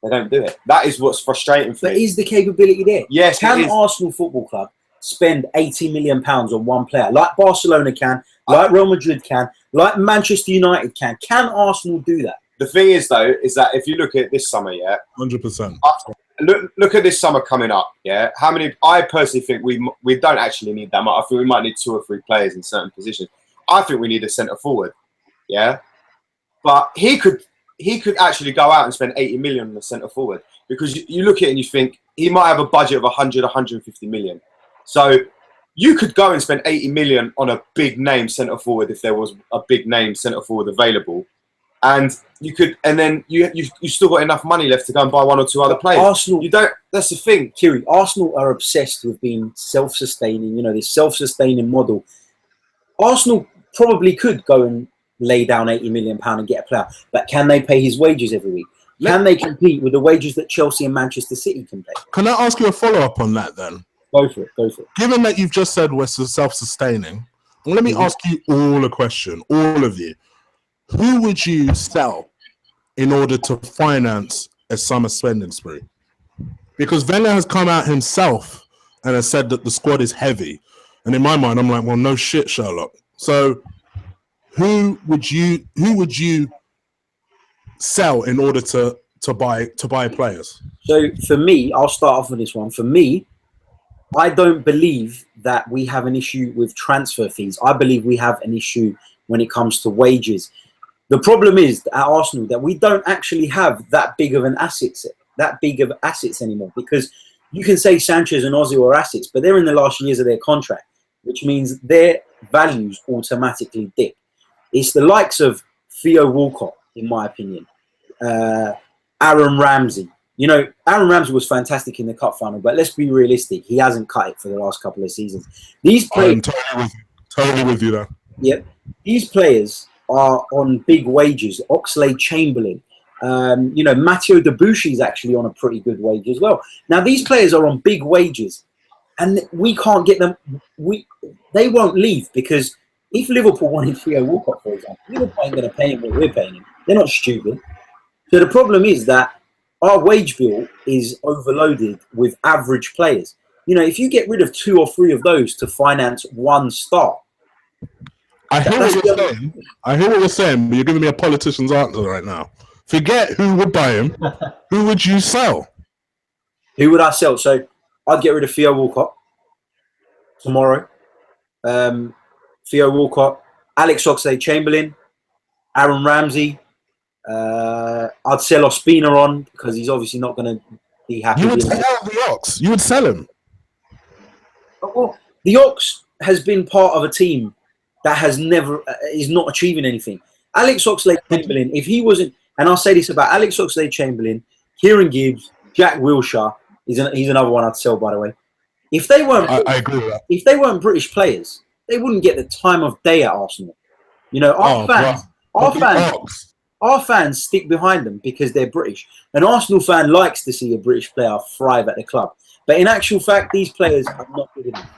[SPEAKER 4] they don't do it. That is what's frustrating for me.
[SPEAKER 1] But is the capability there?
[SPEAKER 4] Yes.
[SPEAKER 1] Can Arsenal Football Club spend £80 million on one player, like Barcelona can, like Real Madrid can, like Manchester United can? Can Arsenal do that?
[SPEAKER 4] The thing is, though, is that if you look at this summer,
[SPEAKER 3] 100%.
[SPEAKER 4] Look at this summer coming up, how many? I personally think we don't actually need that much. I think we might need 2 or 3 players in certain positions. I think we need a centre forward, but he could actually go out and spend 80 million on a centre forward, because you look at it and you think he might have a budget of 100, 150 million. So you could go and spend 80 million on a big name centre forward if there was a big name centre forward available, and you could, and then you still got enough money left to go and buy 1 or 2 other players.
[SPEAKER 1] Arsenal,
[SPEAKER 4] you don't. That's the thing,
[SPEAKER 1] Kiri. Arsenal are obsessed with being self-sustaining. This self-sustaining model. Arsenal probably could go and lay down £80 million and get a player, but can they pay his wages every week? Can they compete with the wages that Chelsea and Manchester City can pay?
[SPEAKER 3] Can I ask you a follow-up on that then?
[SPEAKER 1] Go for it.
[SPEAKER 3] Given that you've just said we're self-sustaining, let me ask you all a question, all of you. Who would you sell in order to finance a summer spending spree? Because Wenger has come out himself and has said that the squad is heavy. And in my mind, I'm like, well, no shit, Sherlock. So who would you sell in order to buy players?
[SPEAKER 1] So for me, I'll start off with this one. For me, I don't believe that we have an issue with transfer fees. I believe we have an issue when it comes to wages. The problem is at Arsenal that we don't actually have that big of assets anymore, because you can say Sanchez and Ozil are assets, but they're in the last years of their contract, which means their values automatically dip. It's the likes of Theo Walcott, in my opinion, Aaron Ramsey. Aaron Ramsey was fantastic in the cup final, but let's be realistic. He hasn't cut it for the last couple of seasons. These players,
[SPEAKER 3] I'm totally with you there.
[SPEAKER 1] Yep. These players are on big wages. Oxlade-Chamberlain, Matteo Debuchy is actually on a pretty good wage as well. Now, these players are on big wages, and we can't get them. They won't leave, because if Liverpool wanted Theo Walcott, for example, Liverpool ain't going to pay him what we're paying him. They're not stupid. So the problem is that our wage bill is overloaded with average players. If you get rid of 2 or 3 of those to finance 1 star.
[SPEAKER 3] I hear what you're saying, but you're giving me a politician's answer right now. Forget who would buy him. Who would you sell?
[SPEAKER 1] Who would I sell? So I'd get rid of Theo Walcott tomorrow. Theo Walcott, Alex Oxlade-Chamberlain, Aaron Ramsey. I'd sell Ospina on, because he's obviously not going to be happy.
[SPEAKER 3] You would sell the Ox. You would sell him.
[SPEAKER 1] Well, the Ox has been part of a team that is not achieving anything. Alex Oxlade-Chamberlain, if he wasn't, and I'll say this about Alex Oxlade-Chamberlain, Kieran Gibbs, Jack Wilshere, he's another one I'd sell, by the way. If they weren't,
[SPEAKER 3] I agree with that.
[SPEAKER 1] If they weren't British players, they wouldn't get the time of day at Arsenal. Our fans stick behind them because they're British. An Arsenal fan likes to see a British player thrive at the club. But in actual fact, these players are not good enough.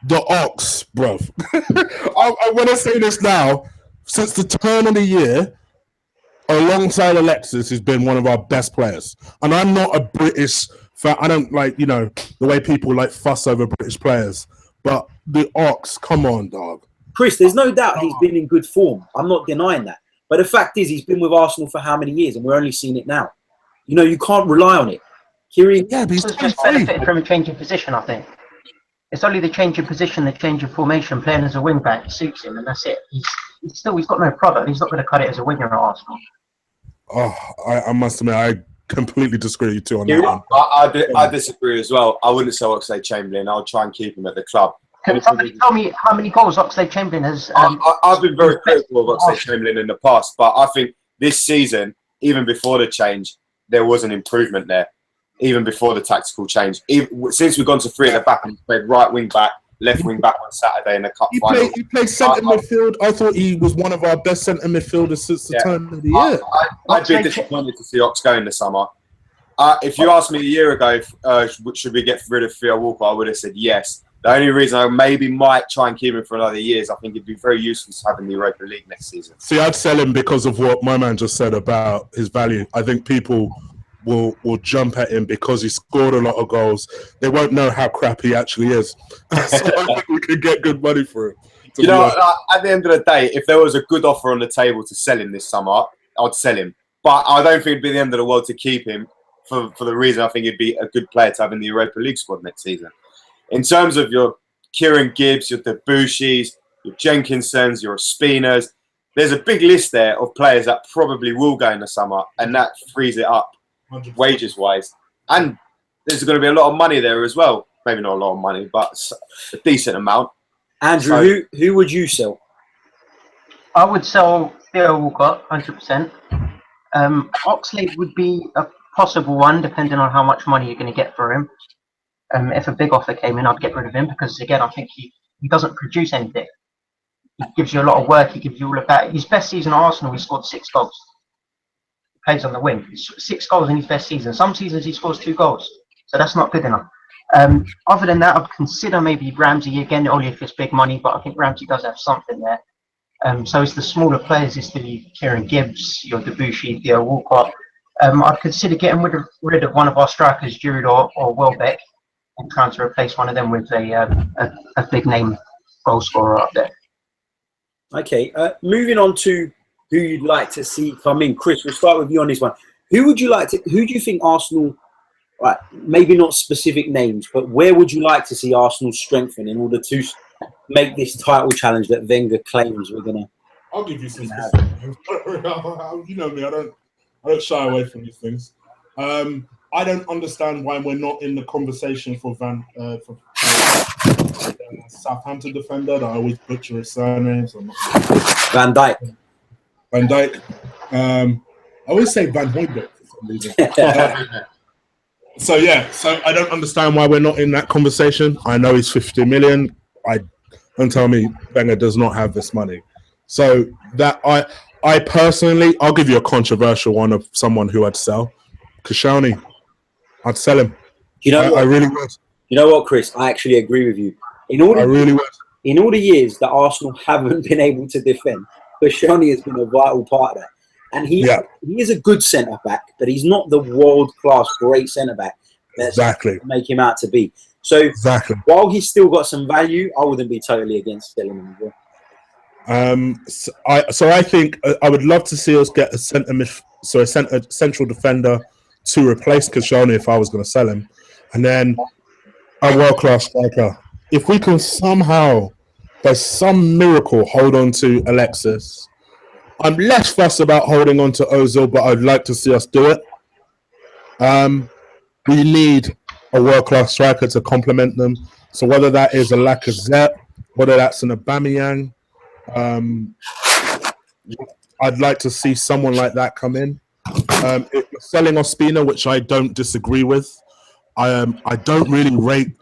[SPEAKER 3] The Ox, bruv. I want to say this now. Since the turn of the year, alongside Alexis, he's been one of our best players. And I'm not a British fan. I don't like, the way people like fuss over British players. But the Ox, come on, dog.
[SPEAKER 1] Chris, there's no doubt he's been in good form. I'm not denying that. But the fact is, he's been with Arsenal for how many years? And we're only seeing it now. You can't rely on it.
[SPEAKER 3] Yeah, but he's
[SPEAKER 5] just benefited from a change of position, I think. It's only the change of position, the change of formation, playing as a wing back suits him, and that's it. He's got no product. He's not going to cut it as a winger at Arsenal.
[SPEAKER 3] Oh, I must admit, I completely disagree with you two on that one.
[SPEAKER 4] I disagree as well. I wouldn't sell Oxlade-Chamberlain. I'll try and keep him at the club.
[SPEAKER 5] Can somebody tell me how many goals Oxlade-Chamberlain has?
[SPEAKER 4] I've been very critical of Oxlade-Chamberlain in the past, but I think this season, even before the change, there was an improvement there. Even before the tactical change, since we've gone to 3 at the back and played right wing back, left wing back on Saturday in the cup final.
[SPEAKER 3] He played centre midfield. I thought he was one of our best centre midfielders since the turn of the year.
[SPEAKER 4] I'd be disappointed to see Ox go in the summer. If you asked me a year ago, should we get rid of Theo Walker, I would have said yes. The only reason I maybe might try and keep him for another year is I think it'd be very useful to have in the Europa League next season.
[SPEAKER 3] See, I'd sell him because of what my man just said about his value. I think people will jump at him because he scored a lot of goals. They won't know how crap he actually is. So I think we could get good money for him.
[SPEAKER 4] At the end of the day, if there was a good offer on the table to sell him this summer, I'd sell him. But I don't think it'd be the end of the world to keep him for the reason I think it'd be a good player to have in the Europa League squad next season. In terms of your Kieran Gibbs, your Debussys, your Jenkinsons, your Spinas, there's a big list there of players that probably will go in the summer, and that frees it up.
[SPEAKER 3] 100%.
[SPEAKER 4] Wages wise, and there's going to be a lot of money there as well. Maybe not a lot of money, but a decent amount.
[SPEAKER 1] Andrew, who would you sell?
[SPEAKER 5] I would sell Theo Walcott, 100%. Oxlade would be a possible one, depending on how much money you're going to get for him. If a big offer came in, I'd get rid of him because, again, I think he doesn't produce anything. He gives you a lot of work. He gives you all of that. His best season at Arsenal, he scored 6 goals. Plays on the wing. 6 goals in his best season. Some seasons he scores 2 goals, so that's not good enough. Other than that, I'd consider maybe Ramsey again, only if it's big money. But I think Ramsey does have something there. So it's the smaller players. It's the Kieran Gibbs, your Debussy, Theo Walcott. I'd consider getting rid of one of our strikers, Giroud or Welbeck, and trying to replace one of them with a big name goal scorer up there.
[SPEAKER 1] Okay, moving on to who you'd like to see come in. Chris, we'll start with you on this one. Who do you think Arsenal, right, maybe not specific names, but where would you like to see Arsenal strengthen in order to make this title challenge that Wenger claims we're going to?
[SPEAKER 3] I'll give you some specific names. You know me, I don't shy away from these things. I don't understand why we're not in the conversation for Southampton defender that I always butcher his surnames.
[SPEAKER 1] Van Dijk.
[SPEAKER 3] Van Dijk. I always say Van Hooydonk for some reason. So I don't understand why we're not in that conversation. I know he's 50 million. Don't tell me Wenger does not have this money. So that I personally, I'll give you a controversial one of someone who I'd sell. Koscielny. I'd sell him. I really would.
[SPEAKER 1] You know what, Chris? I actually agree with you. In all the years that Arsenal haven't been able to defend, Koscielny has been a vital part of that. And he is a good centre-back, but he's not the world-class great centre-back that's make him out to be. So while he's still got some value, I wouldn't be totally against selling him as well.
[SPEAKER 3] So I think I would love to see us get a central defender to replace Koscielny if I was going to sell him, and then a world-class striker. If we can somehow, by some miracle, hold on to Alexis, I'm less fussed about holding on to Ozil, but I'd like to see us do it. We need a world-class striker to complement them. So whether that is a Lacazette, whether that's an Aubameyang, I'd like to see someone like that come in. If you're selling Ospina, which I don't disagree with, I don't really rate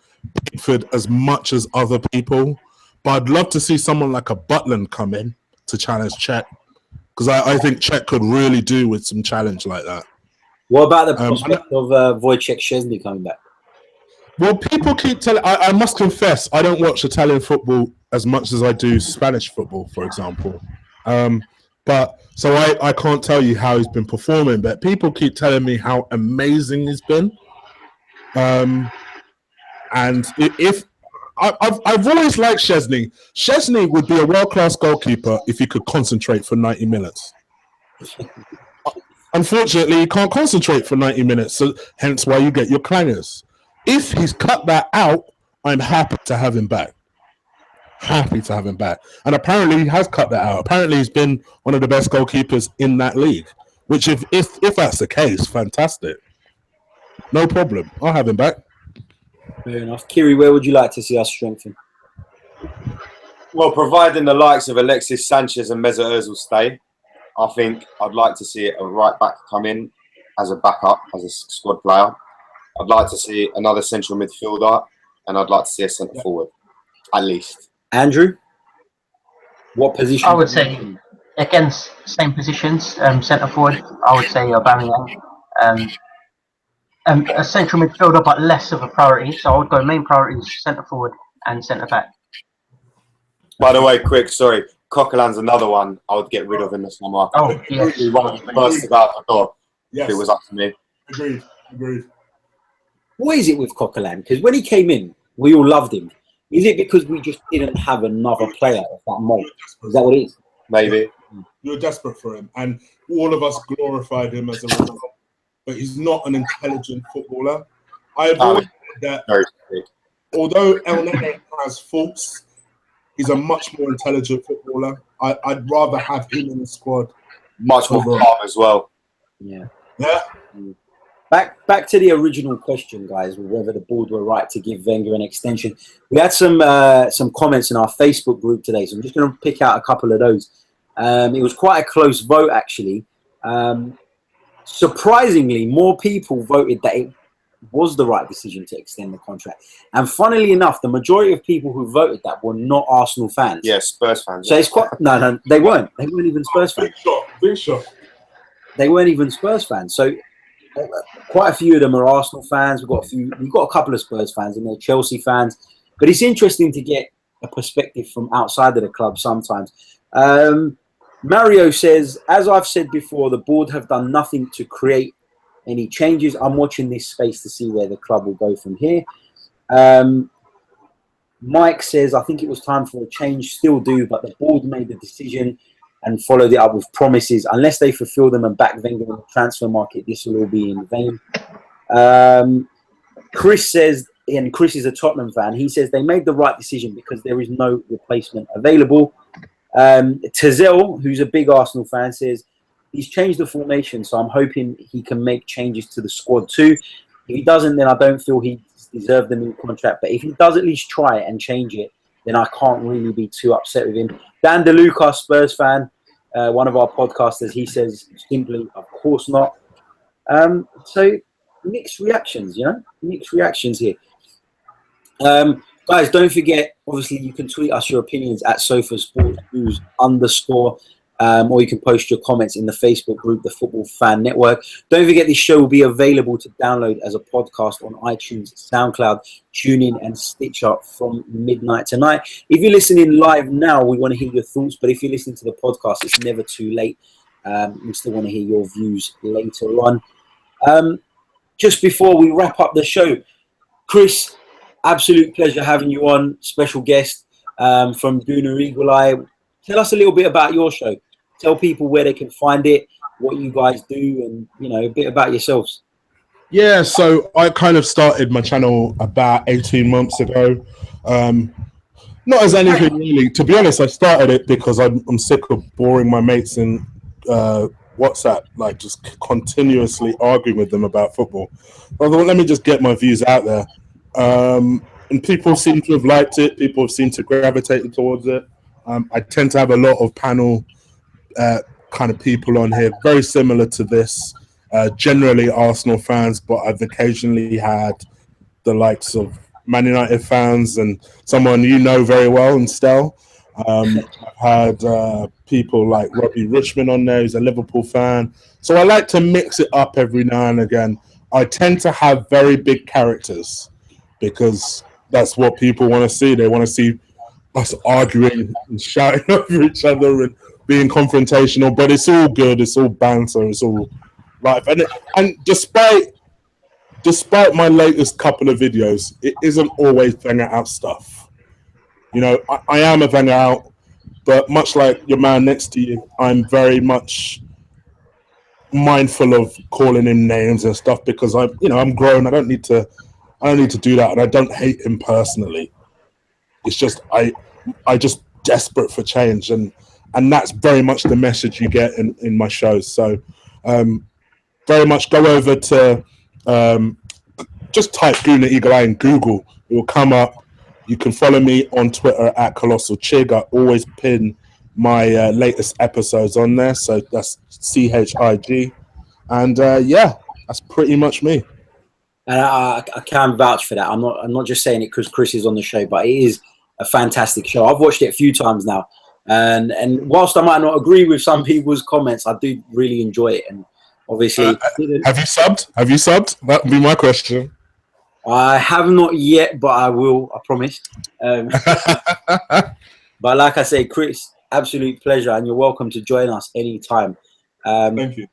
[SPEAKER 3] Pickford as much as other people, but I'd love to see someone like a Butland come in to challenge Cech, because I think Cech could really do with some challenge like that.
[SPEAKER 1] What about the prospect of Wojciech Szczesny coming back?
[SPEAKER 3] Well, people keep telling. I must confess, I don't watch Italian football as much as I do Spanish football, for example. But so I can't tell you how he's been performing. But people keep telling me how amazing he's been. And if I've always liked Szczesny. Szczesny would be a world-class goalkeeper if he could concentrate for 90 minutes. Unfortunately, he can't concentrate for 90 minutes, so hence why you get your clangers. If he's cut that out, I'm happy to have him back. Happy to have him back. And apparently he has cut that out. Apparently he's been one of the best goalkeepers in that league, which if that's the case, fantastic. No problem. I'll have him back.
[SPEAKER 1] Fair enough. Kiri, where would you like to see us strengthen?
[SPEAKER 4] Well, providing the likes of Alexis Sanchez and Mesut Ozil stay, I think I'd like to see a right back come in as a backup, as a squad player. I'd like to see another central midfielder, and I'd like to see a centre forward, at least.
[SPEAKER 1] Andrew, what position?
[SPEAKER 5] I would say, again, same positions. Centre forward, I would say Aubameyang. A central midfielder, but less of a priority. So I would go main priorities, centre forward and centre back.
[SPEAKER 4] By the way, quick, sorry, Coquelin's another one I would get rid of in the summer.
[SPEAKER 5] Oh, yes.
[SPEAKER 4] He won't burst about the door if it was up to me.
[SPEAKER 3] Agreed.
[SPEAKER 1] What is it with Coquelin? Because when he came in, we all loved him. Is it because we just didn't have another player of that mold? Is that what it is?
[SPEAKER 4] Maybe.
[SPEAKER 3] You're desperate for him, and all of us glorified him as a result. But he's not an intelligent footballer. I've always said that although El Nene has faults, he's a much more intelligent footballer. I'd rather have him in the squad.
[SPEAKER 4] Much more calm as well.
[SPEAKER 1] Yeah.
[SPEAKER 3] Yeah.
[SPEAKER 1] Back to the original question, guys, whether the board were right to give Wenger an extension. We had some comments in our Facebook group today, so I'm just going to pick out a couple of those. It was quite a close vote, actually. Surprisingly, more people voted that it was the right decision to extend the contract. And funnily enough, the majority of people who voted that were not Arsenal fans.
[SPEAKER 4] Yeah, Spurs fans.
[SPEAKER 1] So it's quite... No, they weren't. They weren't even Spurs fans.
[SPEAKER 3] Big shot.
[SPEAKER 1] They weren't even Spurs fans. So quite a few of them are Arsenal fans. We've got a couple of Spurs fans and they're Chelsea fans. But it's interesting to get a perspective from outside of the club sometimes. Mario says, as I've said before, the board have done nothing to create any changes. I'm watching this space to see where the club will go from here. Mike says, I think it was time for a change. Still do, but the board made the decision and followed it up with promises. Unless they fulfill them and back Wenger in the transfer market, this will all be in vain. Chris says, and Chris is a Tottenham fan, he says they made the right decision because there is no replacement available. Tazel, who's a big Arsenal fan, says he's changed the formation, so I'm hoping he can make changes to the squad too. If he doesn't, then I don't feel he deserved the new contract. But if he does at least try it and change it, then I can't really be too upset with him. Dan DeLuca, Spurs fan, one of our podcasters, he says simply, of course not. So mixed reactions, mixed reactions here. Guys, don't forget, obviously, you can tweet us your opinions at SofaSportsNews_, or you can post your comments in the Facebook group, the Football Fan Network. Don't forget, this show will be available to download as a podcast on iTunes, SoundCloud, TuneIn, and Stitcher from midnight tonight. If you're listening live now, we want to hear your thoughts, but if you're listening to the podcast, it's never too late. We still want to hear your views later on. Just before we wrap up the show, Chris, absolute pleasure having you on, special guest from Gooner Eagle Eye. Tell us a little bit about your show. Tell people where they can find it, what you guys do, and a bit about yourselves.
[SPEAKER 3] Yeah, so I kind of started my channel about 18 months ago. Not as anything really. To be honest, I started it because I'm sick of boring my mates in WhatsApp, like just continuously arguing with them about football. Although, let me just get my views out there. And people seem to have liked it. People seem to gravitate towards it. I tend to have a lot of panel kind of people on here, very similar to this. Generally Arsenal fans, but I've occasionally had the likes of Man United fans and someone very well, and Stel. I've had people like Robbie Richmond on there, who's a Liverpool fan. So I like to mix it up every now and again. I tend to have very big characters because that's what people want to see. They want to see us arguing and shouting over each other and being confrontational. But it's all good. It's all banter. It's all life. And despite my latest couple of videos, it isn't always Wenger out stuff. You know, I am a Wenger out, but much like your man next to you, I'm very much mindful of calling him names and stuff because I'm grown. I don't need to do that, and I don't hate him personally. It's just I just desperate for change, and that's very much the message you get in my shows. So very much go over to just type Gooner Eagle Eye in Google. It will come up. You can follow me on Twitter at Colossal Chig. I always pin my latest episodes on there. So that's CHIG. And yeah, that's pretty much me.
[SPEAKER 1] And I can vouch for that. I'm not just saying it because Chris is on the show, but it is a fantastic show. I've watched it a few times now. And whilst I might not agree with some people's comments, I do really enjoy it. And obviously...
[SPEAKER 3] have you subbed? That would be my question.
[SPEAKER 1] I have not yet, but I will, I promise. But like I say, Chris, absolute pleasure, and you're welcome to join us anytime.
[SPEAKER 3] Thank you.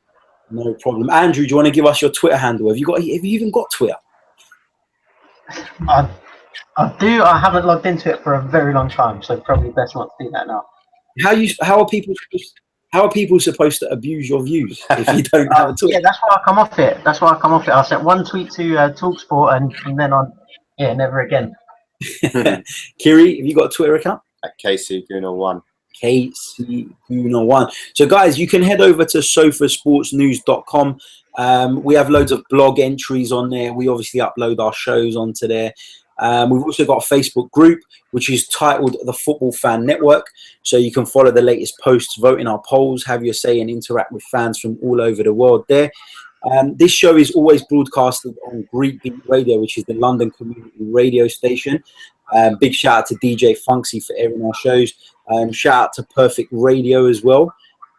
[SPEAKER 1] No problem. Andrew, do you want to give us your Twitter handle? Have you even got Twitter?
[SPEAKER 5] I do. I haven't logged into it for a very long time, so probably best not to do that now.
[SPEAKER 1] How are people supposed to abuse your views if you don't have a Twitter?
[SPEAKER 5] Yeah, that's why I come off it. I sent one tweet to Talksport and from then on, yeah, never again.
[SPEAKER 1] Kiri, have you got a Twitter account?
[SPEAKER 4] At KC-Gooner1.
[SPEAKER 1] KC-Gooner1. So guys, you can head over to sofasportsnews.com. We have loads of blog entries on there. We obviously upload our shows onto there. We've also got a Facebook group, which is titled The Football Fan Network. So you can follow the latest posts, vote in our polls, have your say, and interact with fans from all over the world there. This show is always broadcasted on Greek Beat Radio, which is the London community radio station. Big shout out to DJ Funksy for airing our shows. Shout out to Perfect Radio as well.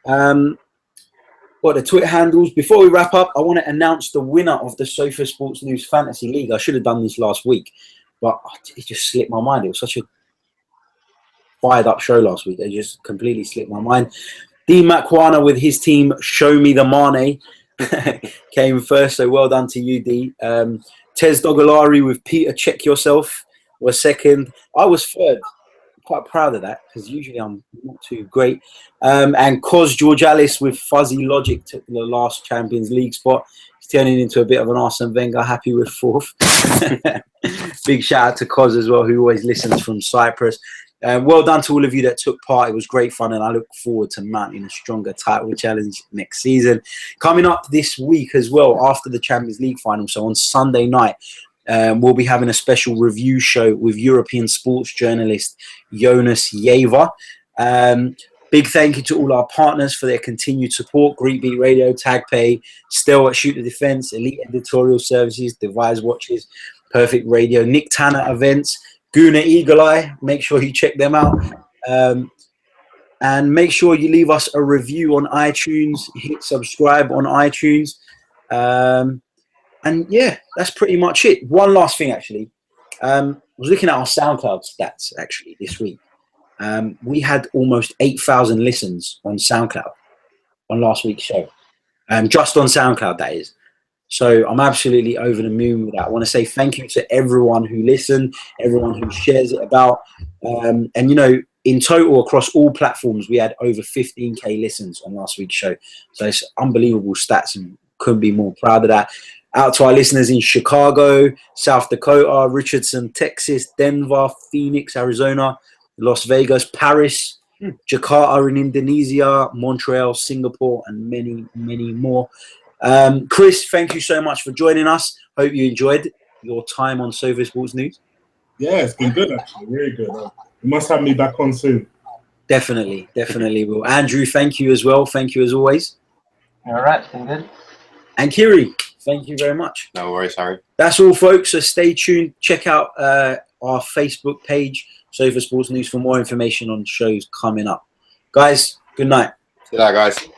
[SPEAKER 1] What the Twitter handles. Before we wrap up, I want to announce the winner of the Sofa Sports News Fantasy League. I should have done this last week, but it just slipped my mind. It was such a fired up show last week. It just completely slipped my mind. D Makwana with his team Show Me the Mane came first, so well done to you, D. Tez Dogalari with Peter Check Yourself was second. I was third. Quite proud of that because usually I'm not too great. And Cos Georgialis with Fuzzy Logic took the last Champions League spot. He's turning into a bit of an Arsene Wenger, happy with fourth. Big shout out to Cos as well, who always listens from Cyprus. Well done to all of you that took part. It was great fun, and I look forward to mounting a stronger title challenge next season. Coming up this week as well, after the Champions League final, so on Sunday night, we'll be having a special review show with European sports journalist Jonas Yeva. Big thank you to all our partners for their continued support. Greek Beat Radio, TagPay, Still at Shoot the Defense, Elite Editorial Services, Devise Watches, Perfect Radio, Nick Tanner Events, Gooner Eagle Eye. Make sure you check them out. And make sure you leave us a review on iTunes. Hit subscribe on iTunes. And yeah, that's pretty much it. One last thing, actually. I was looking at our SoundCloud stats, actually, this week. We had almost 8,000 listens on SoundCloud on last week's show. Just on SoundCloud, that is. So I'm absolutely over the moon with that. I want to say thank you to everyone who listened, everyone who shares it about. And, you know, in total, across all platforms, we had over 15K listens on last week's show. So it's unbelievable stats and couldn't be more proud of that. Out to our listeners in Chicago, South Dakota, Richardson, Texas, Denver, Phoenix, Arizona, Las Vegas, Paris, Jakarta in Indonesia, Montreal, Singapore, and many, many more. Chris, thank you so much for joining us. Hope you enjoyed your time on Sofa Sports News.
[SPEAKER 3] Yeah, it's been good, actually. Really good. You must have me back on soon.
[SPEAKER 1] Definitely will. Andrew, thank you as well. Thank you as always.
[SPEAKER 5] All right, it's been good.
[SPEAKER 1] And Kiri, thank you very much.
[SPEAKER 4] No worries, Harry.
[SPEAKER 1] That's all, folks. So stay tuned. Check out our Facebook page, Sofa Sports News, for more information on shows coming up. Guys, good night.
[SPEAKER 4] See you later, guys.